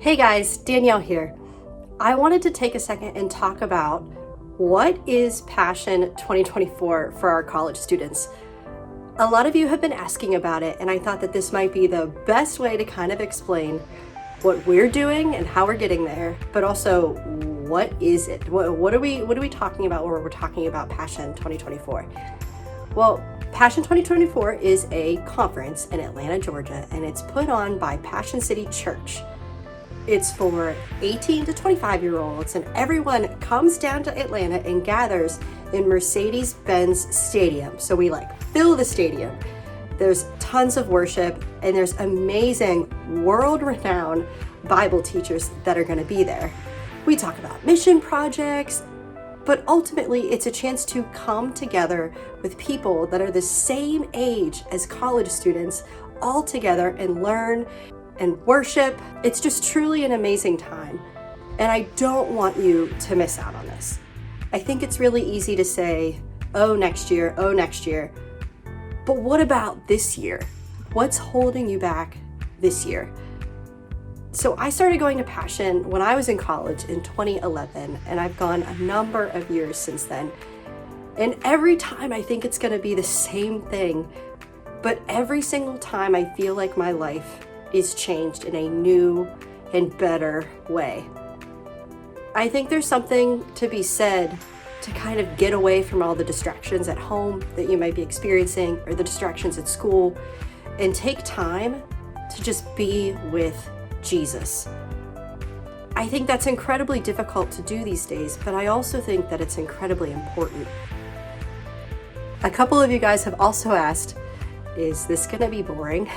Hey guys, Danielle here. I wanted to take a second and talk about what is Passion 2024 for our college students. A lot of you have been asking about it, and I thought that this might be the best way to kind of explain what we're doing and how we're getting there, but also what is it? What are we talking about when we're talking about Passion 2024? Well, Passion 2024 is a conference in Atlanta, Georgia, and it's put on by Passion City Church. It's for 18 to 25-year-olds, and everyone comes down to Atlanta and gathers in Mercedes-Benz Stadium. So we fill the stadium. There's tons of worship, and there's amazing world-renowned Bible teachers that are going to be there. We talk about mission projects, but ultimately it's a chance to come together with people that are the same age as college students all together and learn and worship. It's just truly an amazing time. And I don't want you to miss out on this. I think it's really easy to say, oh, next year. But what about this year? What's holding you back this year? So I started going to Passion when I was in college in 2011, and I've gone a number of years since then. And every time I think it's going to be the same thing, but every single time I feel like my life is changed in a new and better way. I think there's something to be said to kind of get away from all the distractions at home that you might be experiencing or the distractions at school and take time to just be with Jesus. I think that's incredibly difficult to do these days, but I also think that it's incredibly important. A couple of you guys have also asked, is this gonna be boring?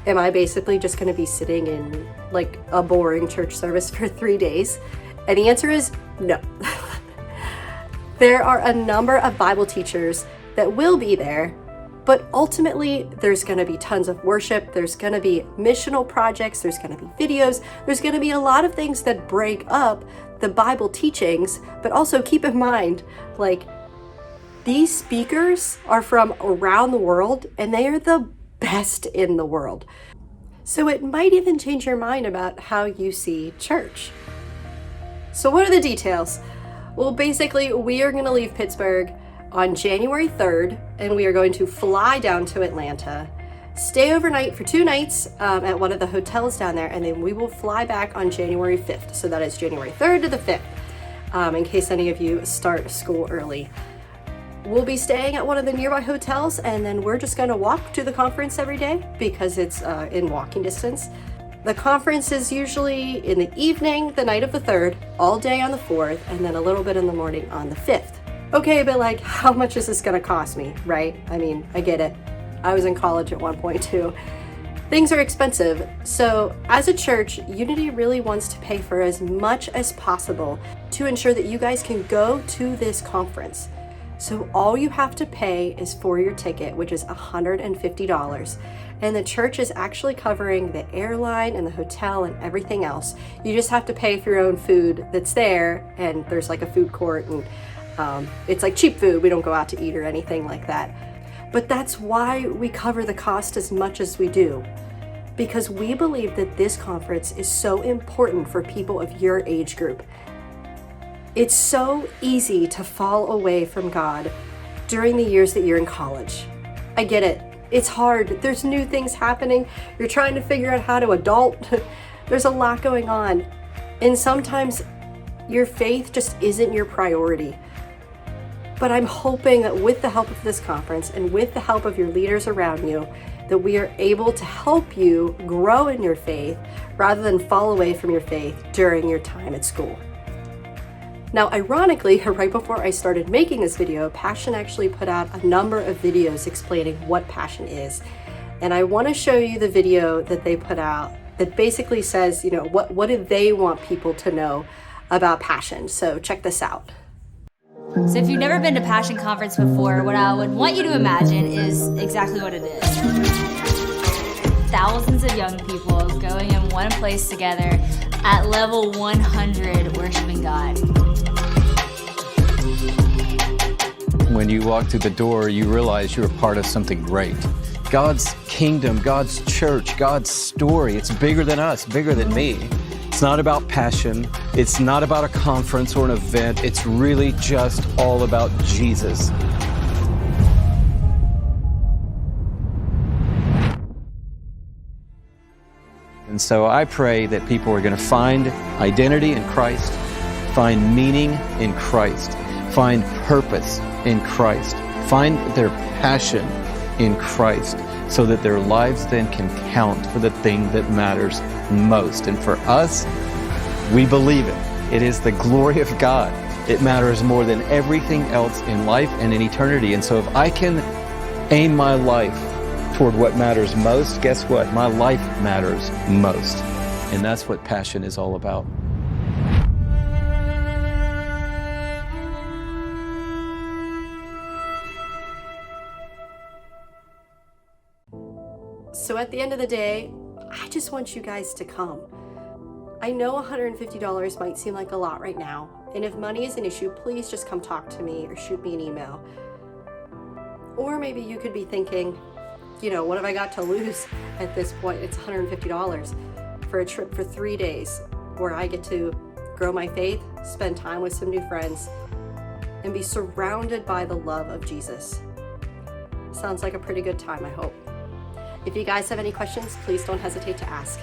Am I basically just going to be sitting in a boring church service for 3 days? And the answer is no. There are a number of Bible teachers that will be there, but ultimately there's going to be tons of worship. There's going to be missional projects. There's going to be videos. There's going to be a lot of things that break up the Bible teachings, but also keep in mind, these speakers are from around the world and they are the best in the world. So it might even change your mind about how you see church. So what are the details? Well, basically, we are going to leave Pittsburgh on January 3rd, and we are going to fly down to Atlanta, stay overnight for 2 nights at one of the hotels down there, and then we will fly back on January 5th. So that is January 3rd to the 5th, in case any of you start school early. We'll be staying at one of the nearby hotels, and then we're just going to walk to the conference every day because it's in walking distance. The conference is usually in the evening, the night of the 3rd, all day on the 4th, and then a little bit in the morning on the 5th. Okay, but how much is this going to cost me, right? I mean, I get it. I was in college at one point too. Things are expensive. So as a church, Unity really wants to pay for as much as possible to ensure that you guys can go to this conference. So all you have to pay is for your ticket, which is $150. And the church is actually covering the airline and the hotel and everything else. You just have to pay for your own food that's there. And there's a food court, and it's cheap food. We don't go out to eat or anything like that. But that's why we cover the cost as much as we do. Because we believe that this conference is so important for people of your age group. It's so easy to fall away from God during the years that you're in college. I get it. It's hard. There's new things happening. You're trying to figure out how to adult. There's a lot going on. And sometimes your faith just isn't your priority. But I'm hoping that with the help of this conference and with the help of your leaders around you, that we are able to help you grow in your faith rather than fall away from your faith during your time at school. Now, ironically, right before I started making this video, Passion actually put out a number of videos explaining what Passion is. And I want to show you the video that they put out that basically says, what do they want people to know about Passion? So check this out. So if you've never been to Passion Conference before, what I would want you to imagine is exactly what it is. Thousands of young people going in one place together at level 100 worshiping God. When you walk through the door, you realize you're a part of something great. God's kingdom, God's church, God's story. It's bigger than us, bigger than me. It's not about passion. It's not about a conference or an event. It's really just all about Jesus. And so I pray that people are going to find identity in Christ, find meaning in Christ, find purpose in Christ, find their passion in Christ, so that their lives then can count for the thing that matters most. And for us, we believe it. It is the glory of God. It matters more than everything else in life and in eternity. And so if I can aim my life toward what matters most, guess what? My life matters most. And that's what passion is all about. So at the end of the day, I just want you guys to come. I know $150 might seem like a lot right now, and if money is an issue, please just come talk to me or shoot me an email. Or maybe you could be thinking, you know, what have I got to lose at this point? It's $150 for a trip for 3 days where I get to grow my faith, spend time with some new friends, and be surrounded by the love of Jesus. Sounds like a pretty good time, I hope. If you guys have any questions, please don't hesitate to ask.